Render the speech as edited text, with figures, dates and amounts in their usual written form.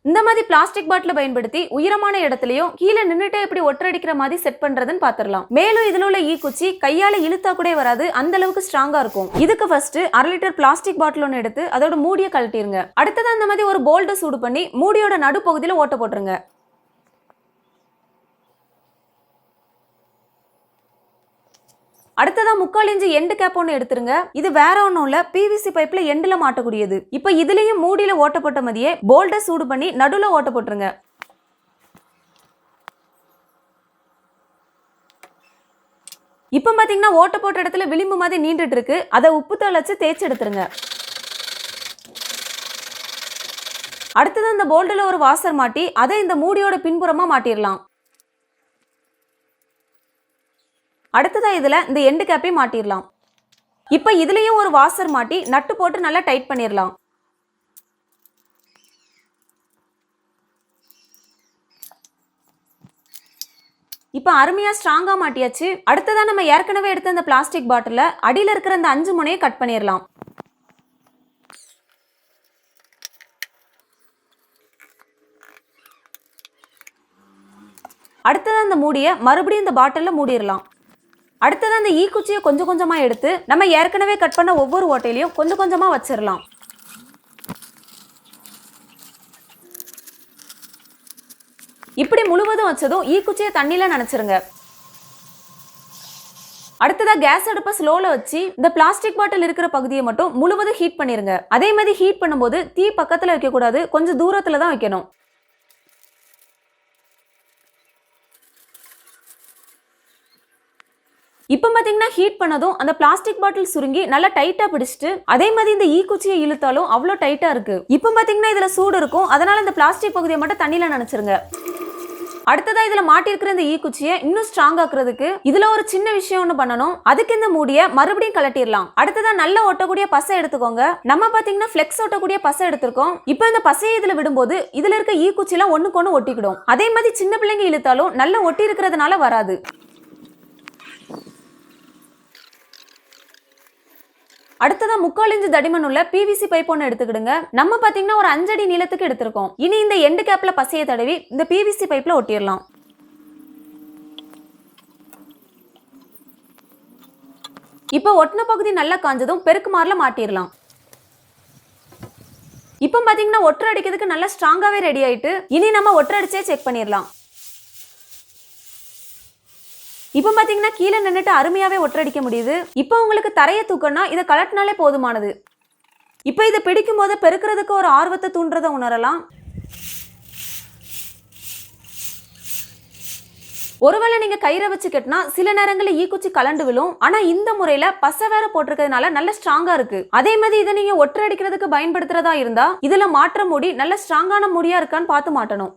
இந்த மாதிரி பிளாஸ்டிக் பாட்டில பயன்படுத்தி உயரமான இடத்துலயும் கீழே நின்னுட்டே எப்படி ஒற்றடிக்கிற மாதிரி செட் பண்றதுன்னு பாத்திரலாம். மேலும் இதுல உள்ள ஈக்குச்சி கையால இழுத்தா கூட வராது, அந்த அளவுக்கு ஸ்ட்ராங்கா இருக்கும். இதுக்கு ஃபர்ஸ்ட் 1/2 லிட்டர் பிளாஸ்டிக் பாட்டில் ஒன்று எடுத்து அதோட மூடியை கழட்டிருங்க. அடுத்ததான் இந்த மாதிரி ஒரு போல்ட் சூடு பண்ணி மூடியோட நடுப்பகுதியில ஓட்ட போட்டுருங்க. அடுத்ததா 3/4 இன்ச் எண்டு கேப் ஒன்று எடுத்துருங்க. இது வேற ஒன்றும் இல்ல, பிவிசி பைப்ல எண்டுல மாட்டக்கூடியது. இப்ப இதுலயும் மூடியில ஓட்டப்பட்ட மதியே போல்ட சூடு பண்ணி நடுவுல ஓட்ட போட்டுருங்க. இப்ப பாத்தீங்கன்னா ஓட்ட போட்ட இடத்துல விளிம்பு மாதிரி நீண்டுட்டு இருக்கு, அதை உப்பு தளச்சு தேய்ச்சி எடுத்துருங்க. அடுத்தது இந்த போல்ட்ல ஒரு வாசர் மாட்டி அதை இந்த மூடியோட பின்புறமா மாட்டிடலாம். அடுத்ததா இதுல இந்த எண்டு கேப்பை மாட்டிடலாம். இப்ப இதுலயும் ஒரு வாசர் மாட்டி நட்டு போட்டு நல்லா டைட் பண்ணிடலாம். இப்ப அருமையா ஸ்ட்ராங்கா மாட்டியாச்சு. அடுத்ததா நம்ம ஏற்கனவே எடுத்த இந்த பிளாஸ்டிக் பாட்டில அடியில இருக்கிற இந்த 5 முனையை கட் பண்ணிடலாம். அடுத்ததா இந்த மூடியை மறுபடியும் இந்த பாட்டில மூடிடலாம். அடுத்தது அந்த ஈக்குச்சியை கொஞ்சம் கொஞ்சமா எடுத்து நம்ம ஏற்கனவே கட் பண்ண ஒவ்வொரு ஓட்டையிலையும் கொஞ்சம் கொஞ்சமா வச்சிடலாம். இப்படி முழுவதும் வச்சதும் ஈக்குச்சியை தண்ணியில நனைச்சிருங்க. அடுத்ததா கேஸ் அடுப்பை ஸ்லோல வச்சு இந்த பிளாஸ்டிக் பாட்டில் இருக்கிற பகுதியை மட்டும் முழுவதும் ஹீட் பண்ணிருங்க. அதே மாதிரி ஹீட் பண்ணும்போது தீ பக்கத்துல வைக்க கூடாது, கொஞ்சம் தூரத்துல தான் வைக்கணும். இப்ப பாத்தீங்கன்னா ஹீட் பண்ணதும் அந்த பிளாஸ்டிக் பாட்டில் சுருங்கி நல்லா டைட்டா பிடிச்சிட்டு அதே மாதிரி இந்த ஈக்குச்சியை இழுத்தாலும் அவ்வளோ டைட்டா இருக்கு. இப்ப பாத்தீங்கன்னா இதுல சூடு இருக்கும், அதனால இந்த பிளாஸ்டிக் பகுதியை மட்டும் தண்ணியில நனைச்சிருங்க. அடுத்ததா இதுல மாட்டிருக்கிற இந்த ஈக்குச்சியை இன்னும் ஸ்ட்ராங் ஆக்குறதுக்கு இதுல ஒரு சின்ன விஷயம் ஒன்று பண்ணணும். அதுக்கு இந்த மூடியை மறுபடியும் கலட்டிடலாம். அடுத்ததா நல்லா ஒட்டக்கூடிய பசை எடுத்துக்கோங்க. நம்ம பாத்தீங்கன்னா ஃபிளெக்ஸ் ஒட்டக்கூடிய பசை எடுத்திருக்கோம். இப்போ இந்த பசையை இதுல விடும்போது இதுல இருக்க ஈக்குச்சி எல்லாம் ஒண்ணுக்கு ஒண்ணு ஒட்டிக்கிடும். அதே மாதிரி சின்ன பிள்ளைங்க இழுத்தாலும் நல்லா ஒட்டி இருக்கிறதுனால வராது. அடுத்ததா 3/4 இன்ச் தடிமன் உள்ள பிவிசி பைப் ஒன்று எடுத்துக்கிடுங்க. நம்ம பாத்தீங்கன்னா ஒரு 5 அடி நீளத்துக்கு எடுத்திருக்கோம். இனி இந்த எண்டு கேப்ல பசையை தடவி இந்த பிவிசி பைப்ல ஒட்டிடலாம். இப்ப ஒட்டின பகுதி நல்லா காஞ்சதும் பெருக்குமாறுல மாட்டிடலாம். இப்ப பாத்தீங்கன்னா ஒற்றை அடிக்கிறதுக்கு நல்லா ஸ்ட்ராங்காவே ரெடி ஆயிட்டு இனி நம்ம ஒற்றை அடிச்சே செக் பண்ணிடலாம். இப்ப பாத்தீங்கன்னா கீழே நின்னுட்டு அருமையாவே ஒற்றடிக்க முடியுது. இப்ப உங்களுக்கு தரையை தூக்கணும்னா இதை கலட்டினாலே போதுமானது. இப்ப இதை பிடிக்கும் போது பெருக்கிறதுக்கு ஒரு ஆர்வத்தை தூண்டுறதை உணரலாம். ஒருவேளை நீங்க கயிறை வச்சு கட்டினா சில நேரங்களில் ஈக்குச்சி கலண்டு விழும். ஆனா இந்த முறையில பசை வேற போட்டிருக்கிறதுனால நல்ல ஸ்ட்ராங்கா இருக்கு. அதே மாதிரி இதை நீங்க ஒற்றை அடிக்கிறதுக்கு பயன்படுத்துறதா இருந்தா இதுல மாற்ற முடி நல்ல ஸ்ட்ராங்கான முடியா இருக்கான்னு பார்த்து மாட்டணும்.